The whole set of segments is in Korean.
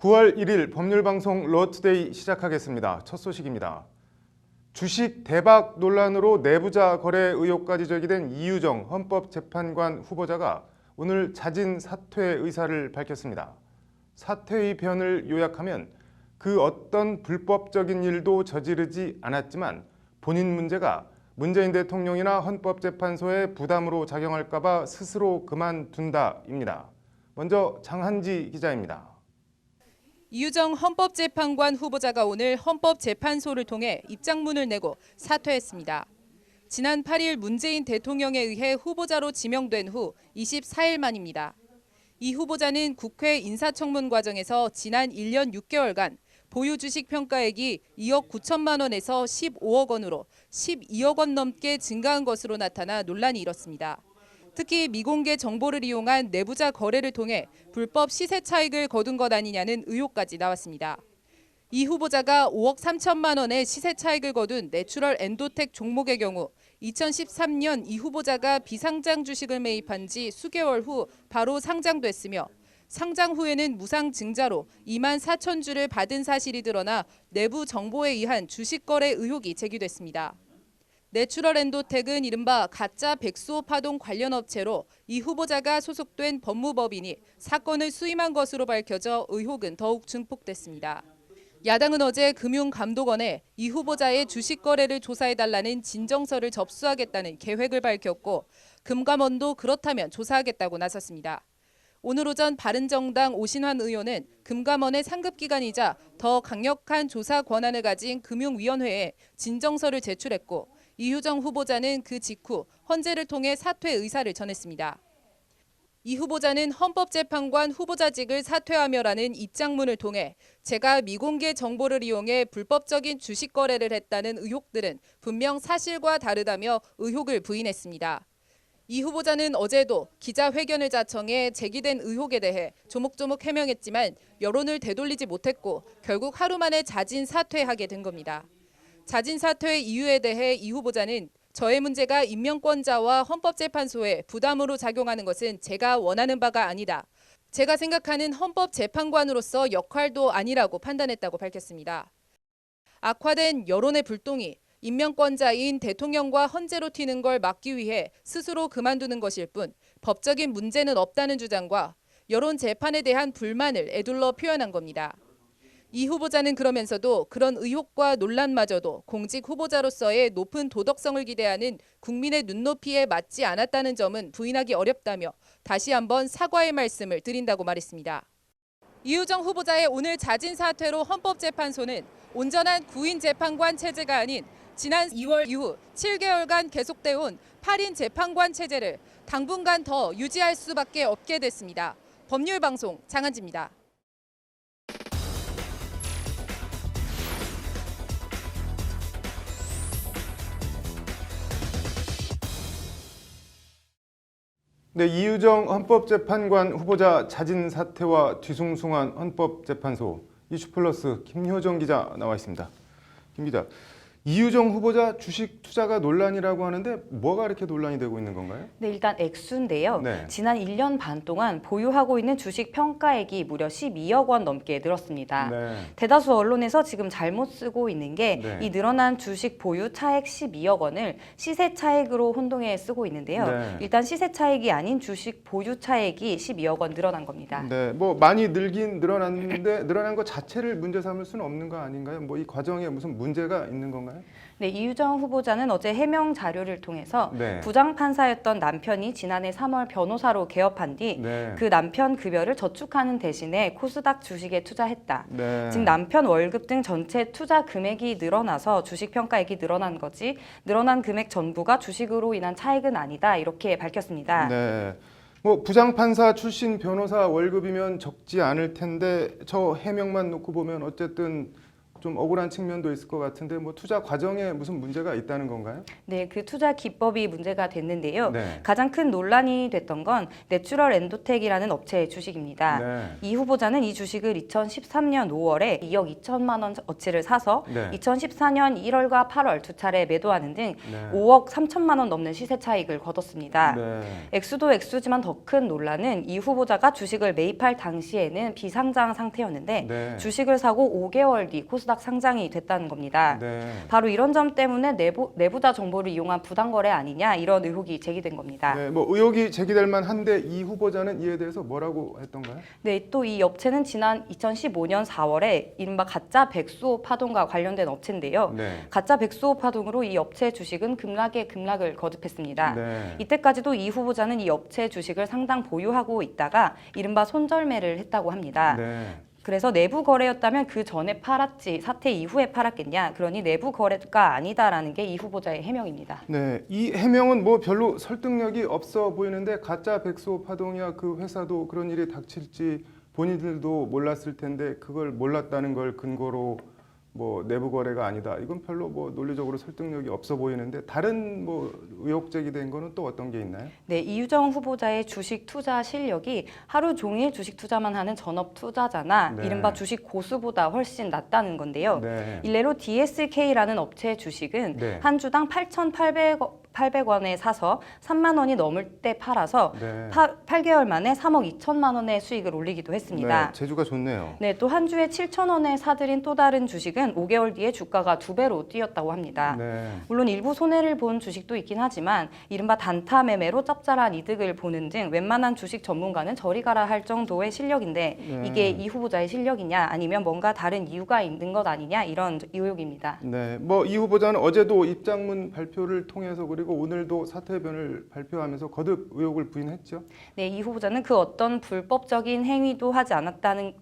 9월 1일 법률방송 러투데이 시작하겠습니다. 첫 소식입니다. 주식 대박 논란으로 내부자 거래 의혹까지 제기된 이유정 헌법재판관 후보자가 오늘 자진 사퇴 의사를 밝혔습니다. 사퇴의 변을 요약하면 그 어떤 불법적인 일도 저지르지 않았지만 본인 문제가 문재인 대통령이나 헌법재판소의 부담으로 작용할까 봐 스스로 그만둔다입니다. 먼저 장한지 기자입니다. 이유정 헌법재판관 후보자가 오늘 헌법재판소를 통해 입장문을 내고 사퇴했습니다. 지난 8일 문재인 대통령에 의해 후보자로 지명된 후 24일 만입니다. 이 후보자는 국회 인사청문 과정에서 지난 1년 6개월간 보유 주식 평가액이 2억 9천만 원에서 15억 원으로 12억 원 넘게 증가한 것으로 나타나 논란이 일었습니다. 특히 미공개 정보를 이용한 내부자 거래를 통해 불법 시세 차익을 거둔 것 아니냐는 의혹까지 나왔습니다. 이 후보자가 5억 3천만 원의 시세 차익을 거둔 내추럴 엔도텍 종목의 경우 2013년 이 후보자가 비상장 주식을 매입한 지 수개월 후 바로 상장됐으며 상장 후에는 무상증자로 2만 4천 주를 받은 사실이 드러나 내부 정보에 의한 주식 거래 의혹이 제기됐습니다. 내추럴 엔도텍은 이른바 가짜 백수호 파동 관련 업체로 이 후보자가 소속된 법무법인이 사건을 수임한 것으로 밝혀져 의혹은 더욱 증폭됐습니다. 야당은 어제 금융감독원에 이 후보자의 주식 거래를 조사해달라는 진정서를 접수하겠다는 계획을 밝혔고 금감원도 그렇다면 조사하겠다고 나섰습니다. 오늘 오전 바른정당 오신환 의원은 금감원의 상급기관이자 더 강력한 조사 권한을 가진 금융위원회에 진정서를 제출했고 이유정 후보자는 그 직후 헌재를 통해 사퇴 의사를 전했습니다. 이 후보자는 헌법재판관 후보자직을 사퇴하며라는 입장문을 통해 제가 미공개 정보를 이용해 불법적인 주식 거래를 했다는 의혹들은 분명 사실과 다르다며 의혹을 부인했습니다. 이 후보자는 어제도 기자회견을 자청해 제기된 의혹에 대해 조목조목 해명했지만 여론을 되돌리지 못했고 결국 하루 만에 자진 사퇴하게 된 겁니다. 자진 사퇴의 이유에 대해 이 후보자는 저의 문제가 임명권자와 헌법재판소에 부담으로 작용하는 것은 제가 원하는 바가 아니다. 제가 생각하는 헌법재판관으로서 역할도 아니라고 판단했다고 밝혔습니다. 악화된 여론의 불똥이 임명권자인 대통령과 헌재로 튀는 걸 막기 위해 스스로 그만두는 것일 뿐 법적인 문제는 없다는 주장과 여론 재판에 대한 불만을 에둘러 표현한 겁니다. 이 후보자는 그러면서도 그런 의혹과 논란마저도 공직 후보자로서의 높은 도덕성을 기대하는 국민의 눈높이에 맞지 않았다는 점은 부인하기 어렵다며 다시 한번 사과의 말씀을 드린다고 말했습니다. 이유정 후보자의 오늘 자진 사퇴로 헌법재판소는 온전한 구인 재판관 체제가 아닌 지난 2월 이후 7개월간 계속돼 온 8인 재판관 체제를 당분간 더 유지할 수밖에 없게 됐습니다. 법률방송 장한지입니다. 네, 이유정 헌법재판관 후보자 자진 사퇴와 뒤숭숭한 헌법재판소 이슈플러스 김효정 기자 나와 있습니다. 김 기자, 이유정 후보자 주식 투자가 논란이라고 하는데 뭐가 이렇게 논란이 되고 있는 건가요? 네, 일단 액수인데요. 네. 지난 1년 반 동안 보유하고 있는 주식 평가액이 무려 12억 원 넘게 늘었습니다. 네. 대다수 언론에서 지금 잘못 쓰고 있는 게 이 네. 늘어난 주식 보유 차액 12억 원을 시세 차익으로 혼동해 쓰고 있는데요. 네. 일단 시세 차익이 아닌 주식 보유 차액이 12억 원 늘어난 겁니다. 네, 뭐 많이 늘긴 늘어났는데 늘어난 것 자체를 문제 삼을 수는 없는 거 아닌가요? 뭐 이 과정에 무슨 문제가 있는 건가요? 네, 이유정 후보자는 어제 해명 자료를 통해서 네. 부장판사였던 남편이 지난해 3월 변호사로 개업한 뒤 네. 그 남편 급여를 저축하는 대신에 코스닥 주식에 투자했다. 네. 즉 남편 월급 등 전체 투자 금액이 늘어나서 주식 평가액이 늘어난 거지 늘어난 금액 전부가 주식으로 인한 차익은 아니다. 이렇게 밝혔습니다. 네. 뭐 부장판사 출신 변호사 월급이면 적지 않을 텐데 저 해명만 놓고 보면 어쨌든 좀 억울한 측면도 있을 것 같은데 뭐 투자 과정에 무슨 문제가 있다는 건가요? 네, 그 투자 기법이 문제가 됐는데요. 네. 가장 큰 논란이 됐던 건 내추럴 엔도텍이라는 업체의 주식입니다. 네. 이 후보자는 이 주식을 2013년 5월에 2억 2천만 원 어치를 사서 네. 2014년 1월과 8월 두 차례 매도하는 등 네. 5억 3천만 원 넘는 시세 차익을 거뒀습니다. 네. 액수도 액수지만 더 큰 논란은 이 후보자가 주식을 매입할 당시에는 비상장 상태였는데 네. 주식을 사고 5개월 뒤 코스닥 상장이 됐다는 겁니다. 네. 바로 이런 점 때문에 내부자 정보를 이용한 부당거래 아니냐 이런 의혹이 제기된 겁니다. 네, 뭐 의혹이 제기될 만한데 이 후보자는 이에 대해서 뭐라고 했던가요? 네, 또 이 업체는 지난 2015년 4월에 이른바 가짜 백수호 파동과 관련된 업체인데요. 네. 가짜 백수호 파동으로 이 업체 주식은 급락에 급락을 거듭했습니다. 네. 이때까지도 이 후보자는 이 업체 주식을 상당 보유하고 있다가 이른바 손절매를 했다고 합니다. 네. 그래서 내부 거래였다면 그 전에 팔았지 사태 이후에 팔았겠냐. 그러니 내부 거래가 아니다라는 게 이 후보자의 해명입니다. 네, 이 해명은 뭐 별로 설득력이 없어 보이는데 가짜 백수 파동이야 그 회사도 그런 일이 닥칠지 본인들도 몰랐을 텐데 그걸 몰랐다는 걸 근거로 뭐 내부 거래가 아니다. 이건 별로 뭐 논리적으로 설득력이 없어 보이는데 다른 뭐 의혹 제기된 거는 또 어떤 게 있나요? 네, 이유정 후보자의 주식 투자 실력이 하루 종일 주식 투자만 하는 전업 투자자나 네. 이른바 주식 고수보다 훨씬 낫다는 건데요. 네. 일례로 DSK라는 업체의 주식은 네. 한 주당 8,800원에 사서 3만 원이 넘을 때 팔아서 네. 8개월 만에 3억 2천만 원의 수익을 올리기도 했습니다. 네, 재주가 좋네요. 네, 또 한 주에 7,000원에 사들인 또 다른 주식은 5개월 뒤에 주가가 2배로 뛰었다고 합니다. 네. 물론 일부 손해를 본 주식도 있긴 하지만 이른바 단타 매매로 짭짤한 이득을 보는 등 웬만한 주식 전문가는 저리 가라 할 정도의 실력인데 이게 이 후보자의 실력이냐 아니면 뭔가 다른 이유가 있는 것 아니냐 이런 의혹입니다. 네, 뭐 이 후보자는 어제도 입장문 발표를 통해서 그리고 오늘도 사퇴변을 발표하면서 거듭 의혹을 부인했죠. 네, 이 후보자는 그 어떤 불법적인 행위도 하지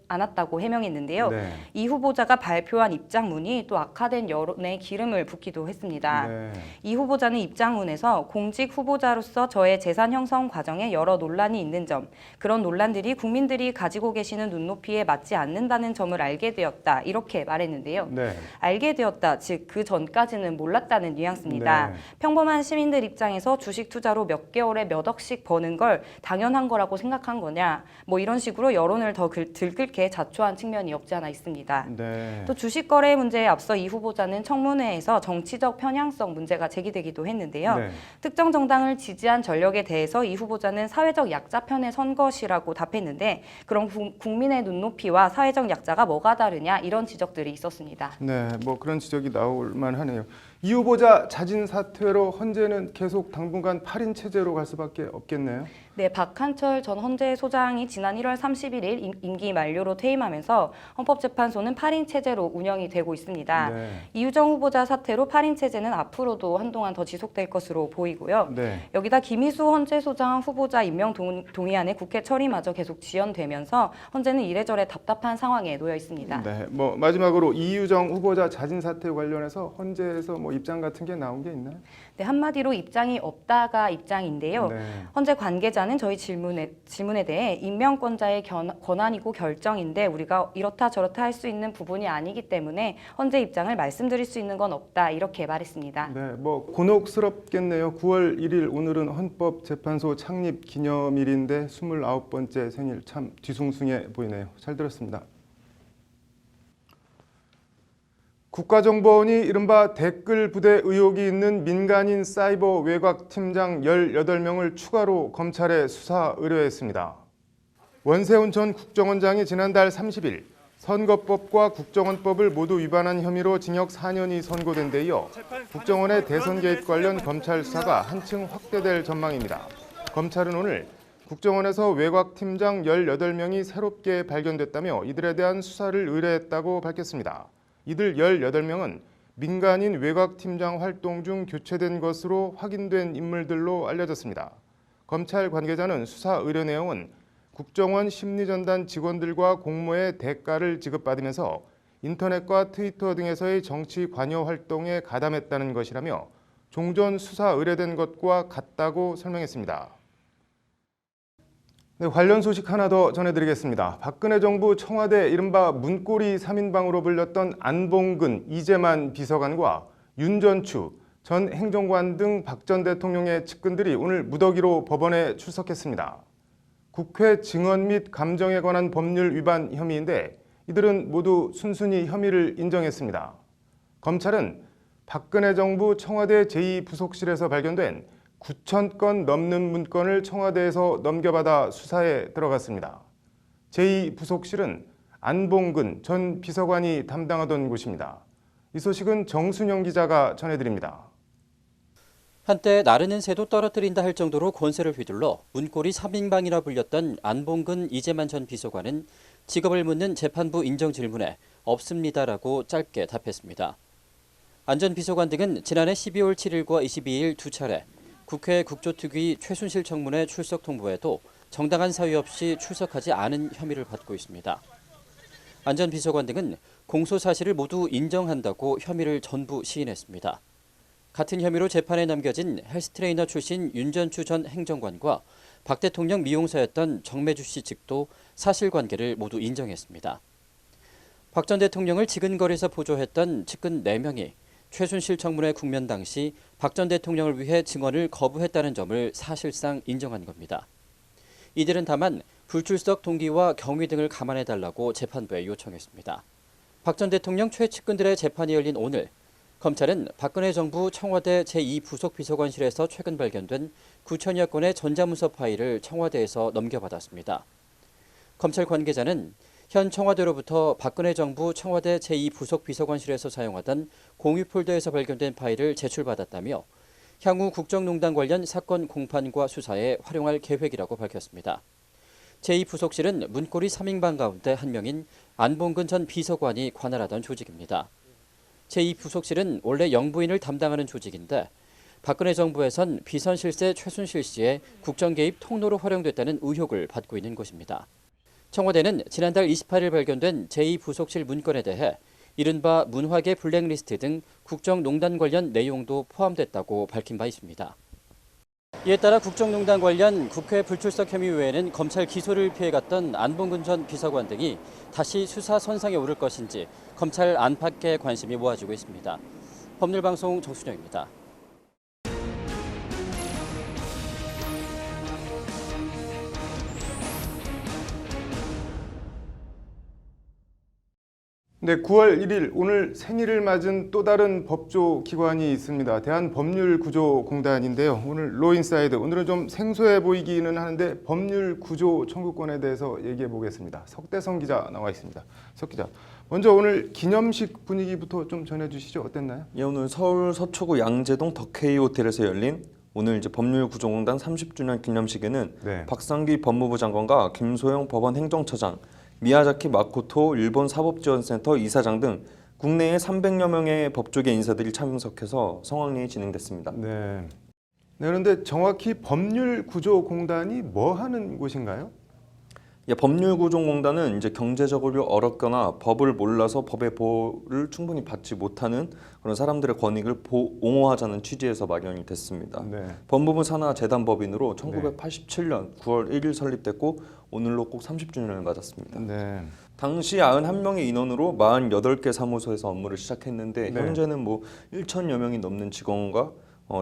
않았다고 해명했는데요. 네. 이 후보자가 발표한 입장문이 또 악화된 여론에 기름을 붓기도 했습니다. 네. 이 후보자는 입장문에서 공직 후보자로서 저의 재산 형성 과정에 여러 논란이 있는 점, 그런 논란들이 국민들이 가지고 계시는 눈높이에 맞지 않는다는 점을 알게 되었다. 이렇게 말했는데요. 네. 알게 되었다, 즉 그 전까지는 몰랐다는 뉘앙스입니다. 네. 평범한 시민들 입장에서 주식 투자로 몇 개월에 몇 억씩 버는 걸 당연한 거라고 생각한 거냐, 뭐 이런 식으로 여론을 더 들끓게 자초한 측면이 없지 않아 있습니다. 네. 또 주식 거래 문제에 앞서 이 후보자는 청문회에서 정치적 편향성 문제가 제기되기도 했는데요. 네. 특정 정당을 지지한 전력에 대해서 이 후보자는 사회적 약자 편에 선 것이라고 답했는데 그럼 국민의 눈높이와 사회적 약자가 뭐가 다르냐 이런 지적들이 있었습니다. 네, 뭐 그런 지적이 나올 만하네요. 이 후보자 자진 사퇴로 헌재는 계속 당분간 8인 체제로 갈 수밖에 없겠네요. 네, 박한철 전 헌재 소장이 지난 1월 31일 임기 만료로 퇴임하면서 헌법재판소는 8인 체제로 운영이 되고 있습니다. 네. 이유정 후보자 사태로 8인 체제는 앞으로도 한동안 더 지속될 것으로 보이고요. 네. 여기다 김희수 헌재 소장 후보자 임명 동의안의 국회 처리마저 계속 지연되면서 헌재는 이래저래 답답한 상황에 놓여 있습니다. 네. 뭐 마지막으로 이유정 후보자 자진 사퇴 관련해서 헌재에서 뭐 입장 같은 게 나온 게 있나요? 네, 한마디로 입장이 없다가 입장인데요. 네. 헌재 관계자는 저희 질문에 대해 임명권자의 권한이고 결정인데 우리가 이렇다 저렇다 할 수 있는 부분이 아니기 때문에 헌재 입장을 말씀드릴 수 있는 건 없다 이렇게 말했습니다. 네, 뭐 곤혹스럽겠네요. 9월 1일 오늘은 헌법재판소 창립 기념일인데 29번째 생일 참 뒤숭숭해 보이네요. 잘 들었습니다. 국가정보원이 이른바 댓글 부대 의혹이 있는 민간인 사이버 외곽 팀장 18명을 추가로 검찰에 수사 의뢰했습니다. 원세훈 전 국정원장이 지난달 30일 선거법과 국정원법을 모두 위반한 혐의로 징역 4년이 선고된 데 이어 국정원의 대선 개입 관련 검찰 수사가 한층 확대될 전망입니다. 검찰은 오늘 국정원에서 외곽 팀장 18명이 새롭게 발견됐다며 이들에 대한 수사를 의뢰했다고 밝혔습니다. 이들 18명은 민간인 외곽팀장 활동 중 교체된 것으로 확인된 인물들로 알려졌습니다. 검찰 관계자는 수사 의뢰 내용은 국정원 심리전단 직원들과 공모의 대가를 지급받으면서 인터넷과 트위터 등에서의 정치 관여 활동에 가담했다는 것이라며 종전 수사 의뢰된 것과 같다고 설명했습니다. 네, 관련 소식 하나 더 전해드리겠습니다. 박근혜 정부 청와대 이른바 문고리 3인방으로 불렸던 안봉근, 이재만 비서관과 윤전추 전 행정관 등 박 전 대통령의 측근들이 오늘 무더기로 법원에 출석했습니다. 국회 증언 및 감정에 관한 법률 위반 혐의인데 이들은 모두 순순히 혐의를 인정했습니다. 검찰은 박근혜 정부 청와대 제2부속실에서 발견된 9,000건 넘는 문건을 청와대에서 넘겨받아 수사에 들어갔습니다. 제2부속실은 안봉근 전 비서관이 담당하던 곳입니다. 이 소식은 정순영 기자가 전해드립니다. 한때 나르는 새도 떨어뜨린다 할 정도로 권세를 휘둘러 문고리 3인방이라 불렸던 안봉근 이재만 전 비서관은 직업을 묻는 재판부 인정 질문에 없습니다라고 짧게 답했습니다. 안 전 비서관 등은 지난해 12월 7일과 22일 두 차례 국회 국조특위 최순실 청문회 출석 통보에도 정당한 사유 없이 출석하지 않은 혐의를 받고 있습니다. 안 전 비서관 등은 공소 사실을 모두 인정한다고 혐의를 전부 시인했습니다. 같은 혐의로 재판에 넘겨진 헬스트레이너 출신 윤전추 전 행정관과 박 대통령 미용사였던 정매주 씨 측도 사실관계를 모두 인정했습니다. 박 전 대통령을 지근거리에서 보조했던 측근 4명이 최순실 청문회 국면 당시 박 전 대통령을 위해 증언을 거부했다는 점을 사실상 인정한 겁니다. 이들은 다만 불출석 동기와 경위 등을 감안해달라고 재판부에 요청했습니다. 박 전 대통령 최측근들의 재판이 열린 오늘 검찰은 박근혜 정부 청와대 제2부속비서관실에서 최근 발견된 9천여 건의 전자문서 파일을 청와대에서 넘겨받았습니다. 검찰 관계자는 현 청와대로부터 박근혜 정부 청와대 제2부속비서관실에서 사용하던 공유 폴더에서 발견된 파일을 제출받았다며 향후 국정농단 관련 사건 공판과 수사에 활용할 계획이라고 밝혔습니다. 제2부속실은 문고리 3인방 가운데 한 명인 안봉근 전 비서관이 관할하던 조직입니다. 제2부속실은 원래 영부인을 담당하는 조직인데 박근혜 정부에선 비선실세 최순실 씨의 국정 개입 통로로 활용됐다는 의혹을 받고 있는 곳입니다. 청와대는 지난달 28일 발견된 제2부속실 문건에 대해 이른바 문화계 블랙리스트 등 국정농단 관련 내용도 포함됐다고 밝힌 바 있습니다. 이에 따라 국정농단 관련 국회 불출석 혐의 외에는 검찰 기소를 피해갔던 안봉근 전 비서관 등이 다시 수사 선상에 오를 것인지 검찰 안팎의 관심이 모아지고 있습니다. 법률방송 정순영입니다. 네, 9월 1일 오늘 생일을 맞은 또 다른 법조 기관이 있습니다. 대한법률구조공단인데요. 오늘 로인사이드, 오늘은 좀 생소해 보이기는 하는데 법률구조 청구권에 대해서 얘기해 보겠습니다. 석대성 기자 나와 있습니다. 석 기자, 먼저 오늘 기념식 분위기부터 좀 전해주시죠. 어땠나요? 예, 오늘 서울 서초구 양재동 더케이 호텔에서 열린 오늘 이제 법률구조공단 30주년 기념식에는 네. 박상기 법무부 장관과 김소영 법원 행정처장, 미야자키 마코토 일본 사법지원센터 이사장 등 국내의 300여 명의 법조계 인사들이 참석해서 성황리에 진행됐습니다. 네. 네, 그런데 정확히 법률구조공단이 뭐 하는 곳인가요? 예, 법률구조공단은 이제 경제적으로 어렵거나 법을 몰라서 법의 보호를 충분히 받지 못하는 그런 사람들의 권익을 옹호하자는 취지에서 마련이 됐습니다. 네. 법무부 산하 재단법인으로 1987년 9월 1일 설립됐고 오늘로 꼭 30주년을 맞았습니다. 네. 당시 91명의 인원으로 48개 사무소에서 업무를 시작했는데 네. 현재는 뭐 1천여 명이 넘는 직원과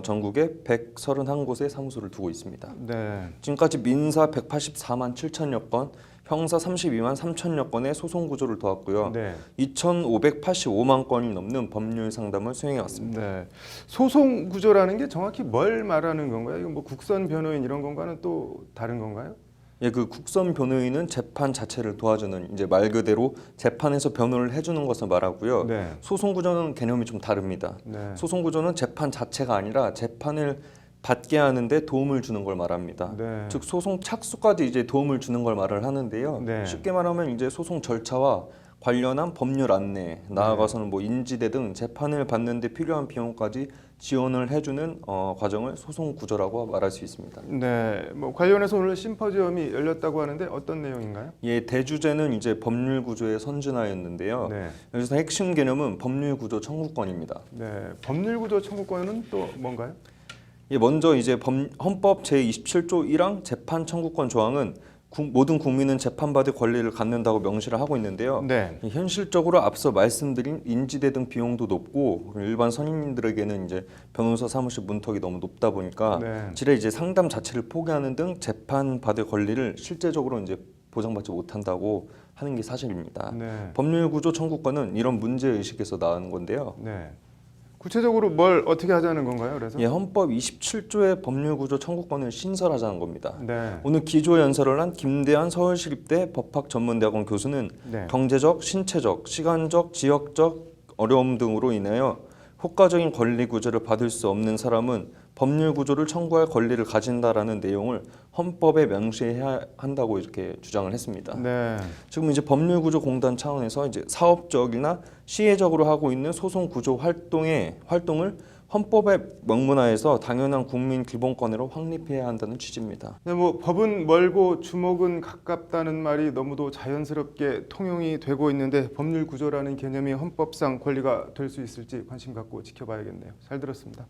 전국에 131곳의 사무소를 두고 있습니다. 네. 지금까지 민사 184만 7천여 건, 형사 32만 3천여 건의 소송 구조를 도왔고요. 네. 2,585만 건이 넘는 법률 상담을 수행해 왔습니다. 네. 소송 구조라는 게 정확히 뭘 말하는 건가요? 이거 뭐 국선 변호인 이런 건가는 또 다른 건가요? 예, 그 국선 변호인은 재판 자체를 도와주는 이제 말 그대로 재판에서 변호를 해주는 것을 말하고요. 네. 소송 구조는 개념이 좀 다릅니다. 네. 소송 구조는 재판 자체가 아니라 재판을 받게 하는데 도움을 주는 걸 말합니다. 네. 즉 소송 착수까지 이제 도움을 주는 걸 말을 하는데요. 네. 쉽게 말하면 이제 소송 절차와 관련한 법률 안내, 나아가서는 뭐 인지대 등 재판을 받는데 필요한 비용까지 지원을 해주는 과정을 소송 구조라고 말할 수 있습니다. 네, 뭐 관련해서 오늘 심포지엄이 열렸다고 하는데 어떤 내용인가요? 예, 대주제는 이제 법률 구조의 선진화였는데요. 네, 여기서 핵심 개념은 법률 구조 청구권입니다. 네, 법률구조 청구권은 또 뭔가요? 예, 먼저 이제 헌법 제27조 1항 재판 청구권 조항은 모든 국민은 재판받을 권리를 갖는다고 명시를 하고 있는데요. 네. 현실적으로 앞서 말씀드린 인지대 등 비용도 높고 일반 선임들에게는 이제 변호사 사무실 문턱이 너무 높다 보니까 네. 지레 이제 상담 자체를 포기하는 등 재판받을 권리를 실제적으로 이제 보장받지 못한다고 하는 게 사실입니다. 네. 법률구조 청구권은 이런 문제 의식에서 나온 건데요. 네. 구체적으로 뭘 어떻게 하자는 건가요? 그래서 예, 헌법 27조의 법률구조 청구권을 신설하자는 겁니다. 네. 오늘 기조 연설을 한 김대한 서울시립대 법학전문대학원 교수는 네. 경제적, 신체적, 시간적, 지역적 어려움 등으로 인하여 효과적인 권리 구조를 받을 수 없는 사람은 법률 구조를 청구할 권리를 가진다라는 내용을 헌법에 명시해야 한다고 이렇게 주장을 했습니다. 네. 지금 이제 법률구조공단 차원에서 이제 사업적이나 시혜적으로 하고 있는 소송 구조 활동을 헌법에 명문화해서 당연한 국민 기본권으로 확립해야 한다는 취지입니다. 네, 뭐 법은 멀고 주목은 가깝다는 말이 너무도 자연스럽게 통용이 되고 있는데 법률 구조라는 개념이 헌법상 권리가 될 수 있을지 관심 갖고 지켜봐야겠네요. 잘 들었습니다.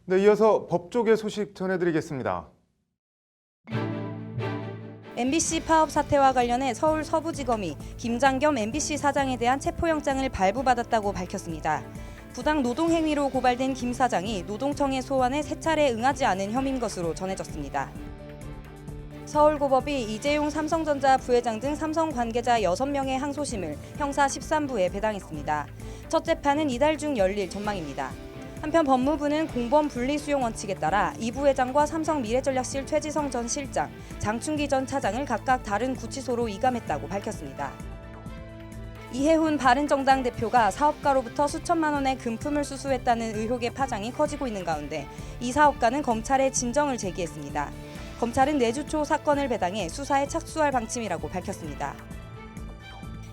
네, 이어서 법조계 소식 전해드리겠습니다. MBC 파업 사태와 관련해 서울 서부지검이 김장겸 MBC 사장에 대한 체포영장을 발부받았다고 밝혔습니다. 부당 노동행위로 고발된 김 사장이 노동청의 소환에 세 차례 응하지 않은 혐의인 것으로 전해졌습니다. 서울고법이 이재용 삼성전자 부회장 등 삼성 관계자 6명의 항소심을 형사 13부에 배당했습니다. 첫 재판은 이달 중 열릴 전망입니다. 한편 법무부는 공범 분리수용 원칙에 따라 이 부회장과 삼성 미래전략실 최지성 전 실장, 장충기 전 차장을 각각 다른 구치소로 이감했다고 밝혔습니다. 이해훈 바른정당 대표가 사업가로부터 수천만 원의 금품을 수수했다는 의혹의 파장이 커지고 있는 가운데 이 사업가는 검찰에 진정을 제기했습니다. 검찰은 내주 초 사건을 배당해 수사에 착수할 방침이라고 밝혔습니다.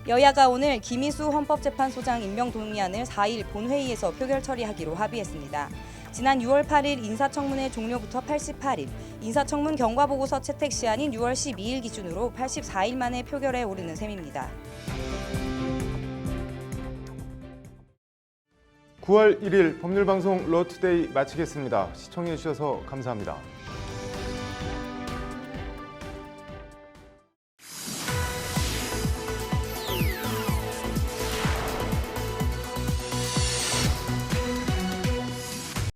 여야가 오늘 김희수 헌법재판소장 임명 동의안을 4일 본회의에서 표결 처리하기로 합의했습니다. 지난 6월 8일 인사청문회 종료부터 88일, 인사청문 경과보고서 채택 시한인 6월 12일 기준으로 84일 만에 표결에 오르는 셈입니다. 9월 1일 법률방송 로투데이 마치겠습니다. 시청해주셔서 감사합니다.